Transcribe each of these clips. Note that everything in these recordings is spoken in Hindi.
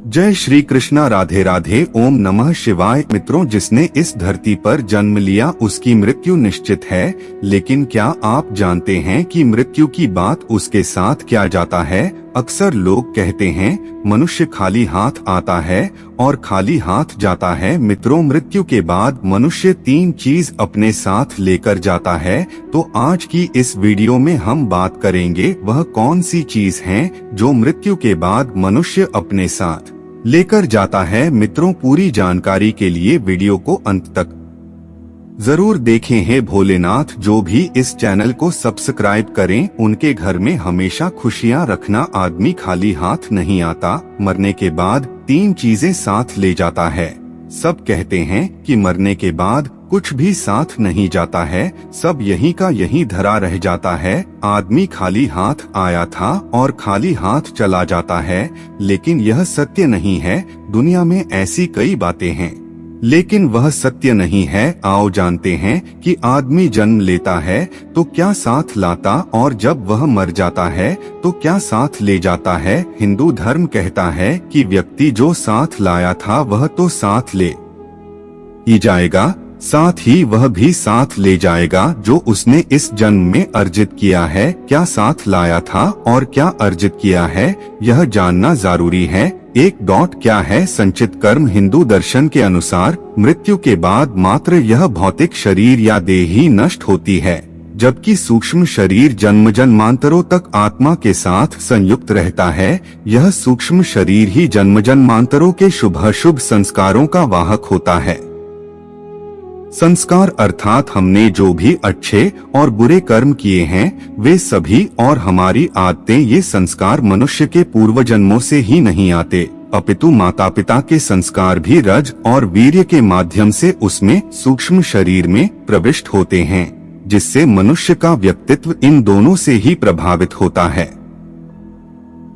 जय श्री कृष्णा, राधे राधे, ओम नमः शिवाय। मित्रों, जिसने इस धरती पर जन्म लिया उसकी मृत्यु निश्चित है, लेकिन क्या आप जानते हैं कि मृत्यु की बात उसके साथ क्या जाता है? अक्सर लोग कहते हैं मनुष्य खाली हाथ आता है और खाली हाथ जाता है। मित्रों, मृत्यु के बाद मनुष्य 3 चीज अपने साथ लेकर जाता है। तो आज की इस वीडियो में हम बात करेंगे वह कौन सी चीज है जो मृत्यु के बाद मनुष्य अपने साथ लेकर जाता है। मित्रों, पूरी जानकारी के लिए वीडियो को अंत तक जरूर देखें। हे भोलेनाथ, जो भी इस चैनल को सब्सक्राइब करें उनके घर में हमेशा खुशियां रखना। आदमी खाली हाथ नहीं आता, मरने के बाद 3 चीजें साथ ले जाता है। सब कहते हैं कि मरने के बाद कुछ भी साथ नहीं जाता है, सब यहीं का यहीं धरा रह जाता है। आदमी खाली हाथ आया था और खाली हाथ चला जाता है, लेकिन यह सत्य नहीं है। दुनिया में ऐसी कई बातें हैं, लेकिन वह सत्य नहीं है। आओ जानते हैं कि आदमी जन्म लेता है तो क्या साथ लाता, और जब वह मर जाता है तो क्या साथ ले जाता है। हिंदू धर्म कहता है कि व्यक्ति जो साथ लाया था वह तो साथ ले ही जाएगा, साथ ही वह भी साथ ले जाएगा जो उसने इस जन्म में अर्जित किया है। क्या साथ लाया था और क्या अर्जित किया है, यह जानना जरूरी है। क्या है संचित कर्म? हिंदू दर्शन के अनुसार मृत्यु के बाद मात्र यह भौतिक शरीर या देह ही नष्ट होती है, जबकि सूक्ष्म शरीर जन्म जन्मांतरों तक आत्मा के साथ संयुक्त रहता है। यह सूक्ष्म शरीर ही जन्म जन्मांतरों के शुभ अशुभ संस्कारों का वाहक होता है। संस्कार अर्थात हमने जो भी अच्छे और बुरे कर्म किए हैं वे सभी और हमारी आदतें, ये संस्कार मनुष्य के पूर्व जन्मों से ही नहीं आते, अपितु माता पिता के संस्कार भी रज और वीर्य के माध्यम से उसमें सूक्ष्म शरीर में प्रविष्ट होते हैं, जिससे मनुष्य का व्यक्तित्व इन दोनों से ही प्रभावित होता है।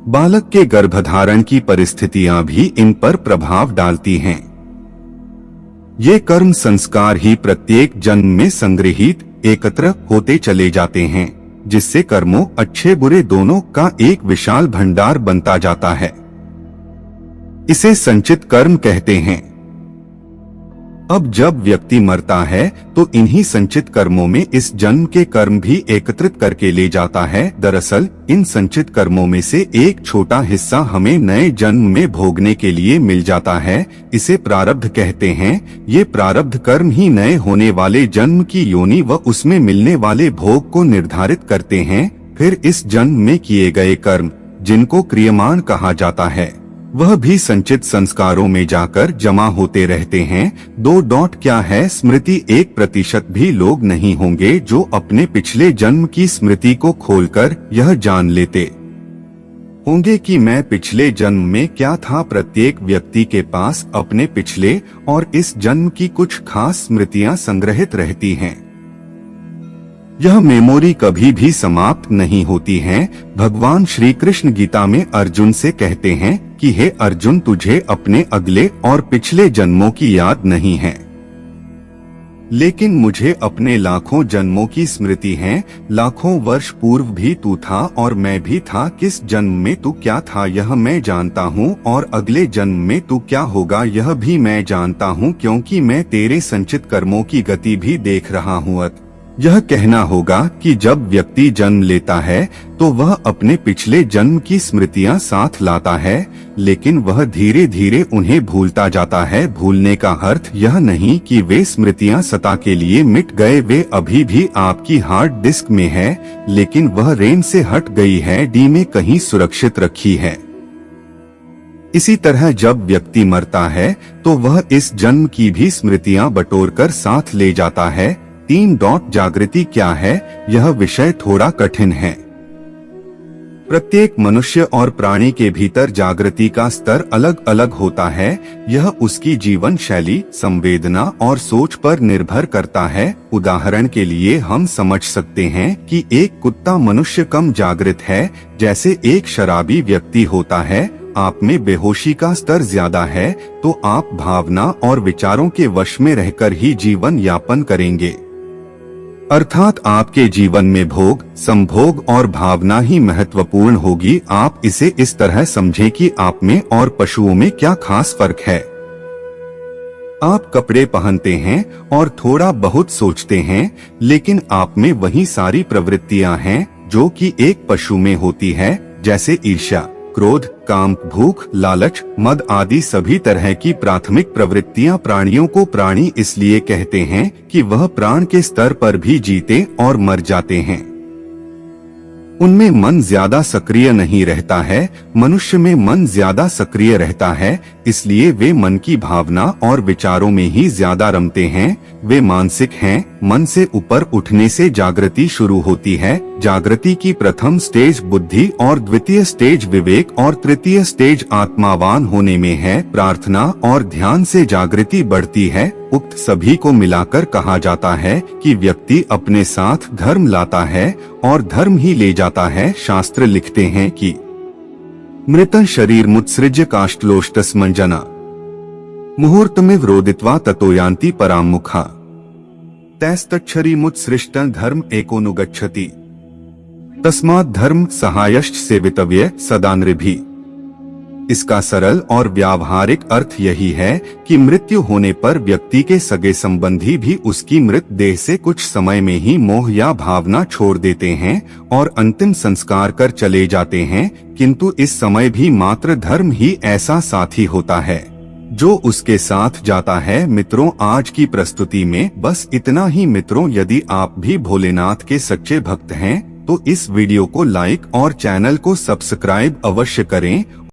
बालक के गर्भधारण की परिस्थितियां भी इन पर प्रभाव डालती हैं। ये कर्म संस्कार ही प्रत्येक जन्म में संग्रहित एकत्र होते चले जाते हैं, जिससे कर्मों अच्छे बुरे दोनों का एक विशाल भंडार बनता जाता है। इसे संचित कर्म कहते हैं। अब जब व्यक्ति मरता है तो इन्हीं संचित कर्मों में इस जन्म के कर्म भी एकत्रित करके ले जाता है। दरअसल इन संचित कर्मों में से एक छोटा हिस्सा हमें नए जन्म में भोगने के लिए मिल जाता है। इसे प्रारब्ध कहते हैं। ये प्रारब्ध कर्म ही नए होने वाले जन्म की योनि व उसमें मिलने वाले भोग को निर्धारित करते हैं। फिर इस जन्म में किए गए कर्म, जिनको क्रियमाण कहा जाता है, वह भी संचित संस्कारों में जाकर जमा होते रहते हैं। क्या है स्मृति? 1% भी लोग नहीं होंगे जो अपने पिछले जन्म की स्मृति को खोलकर यह जान लेते होंगे कि मैं पिछले जन्म में क्या था। प्रत्येक व्यक्ति के पास अपने पिछले और इस जन्म की कुछ खास स्मृतियां संग्रहित रहती हैं। यह मेमोरी कभी भी समाप्त नहीं होती हैं। भगवान श्री कृष्ण गीता में अर्जुन से कहते हैं कि हे अर्जुन, तुझे अपने अगले और पिछले जन्मों की याद नहीं है, लेकिन मुझे अपने लाखों जन्मों की स्मृति है। लाखों वर्ष पूर्व भी तू था और मैं भी था। किस जन्म में तू क्या था यह मैं जानता हूँ, और अगले जन्म में तू क्या होगा यह भी मैं जानता हूँ, क्योंकि मैं तेरे संचित कर्मों की गति भी देख रहा हूँ। यह कहना होगा कि जब व्यक्ति जन्म लेता है तो वह अपने पिछले जन्म की स्मृतियां साथ लाता है, लेकिन वह धीरे धीरे उन्हें भूलता जाता है। भूलने का अर्थ यह नहीं कि वे स्मृतियां सदा के लिए मिट गए, वे अभी भी आपकी हार्ड डिस्क में है, लेकिन वह रेन से हट गई है, डी में कहीं सुरक्षित रखी है। इसी तरह जब व्यक्ति मरता है तो वह इस जन्म की भी स्मृतियां बटोरकर साथ ले जाता है। जागृति क्या है? यह विषय थोड़ा कठिन है। प्रत्येक मनुष्य और प्राणी के भीतर जागृति का स्तर अलग अलग होता है। यह उसकी जीवन शैली, संवेदना और सोच पर निर्भर करता है। उदाहरण के लिए हम समझ सकते हैं कि एक कुत्ता मनुष्य कम जागृत है, जैसे एक शराबी व्यक्ति होता है। आप में बेहोशी का स्तर ज्यादा है तो आप भावना और विचारों के वश में रहकर ही जीवन यापन करेंगे। अर्थात आपके जीवन में भोग, संभोग और भावना ही महत्वपूर्ण होगी। आप इसे इस तरह समझें कि आप में और पशुओं में क्या खास फर्क है। आप कपड़े पहनते हैं और थोड़ा बहुत सोचते हैं, लेकिन आप में वही सारी प्रवृत्तियां हैं जो कि एक पशु में होती है, जैसे ईर्ष्या, क्रोध, काम, भूख, लालच, मद आदि सभी तरह की प्राथमिक प्रवृत्तियां प्राणियों को प्राणी इसलिए कहते हैं कि वह प्राण के स्तर पर भी जीते और मर जाते हैं। उनमें मन ज्यादा सक्रिय नहीं रहता है, मनुष्य में मन ज्यादा सक्रिय रहता है, इसलिए वे मन की भावना और विचारों में ही ज्यादा रमते हैं। वे मानसिक हैं। मन से ऊपर उठने से जागृति शुरू होती है। जागृति की प्रथम स्टेज बुद्धि और द्वितीय स्टेज विवेक और तृतीय स्टेज आत्मावान होने में है। प्रार्थना और ध्यान से जागृति बढ़ती है। उक्त सभी को मिलाकर कहा जाता है कि व्यक्ति अपने साथ धर्म लाता है और धर्म ही ले जाता है। शास्त्र लिखते हैं कि मृतं शरीर मुत्सृज्य काष्ठलोष्टस्मंजना मुहूर्तमिव रोदित्वा ततो यान्ति परामुखा तैस्तच्छरी मुत्सृष्टं धर्म एकोनुगच्छति तस्मात् धर्म सहायश्च सेवितव्य सदा नृभिः। इसका सरल और व्यावहारिक अर्थ यही है कि मृत्यु होने पर व्यक्ति के सगे संबंधी भी उसकी मृत देह से कुछ समय में ही मोह या भावना छोड़ देते हैं और अंतिम संस्कार कर चले जाते हैं, किंतु इस समय भी मात्र धर्म ही ऐसा साथी होता है जो उसके साथ जाता है। मित्रों, आज की प्रस्तुति में बस इतना ही। मित्रों, यदि आप भी भोलेनाथ के सच्चे भक्त हैं तो इस वीडियो को लाइक और चैनल को सब्सक्राइब अवश्य करें।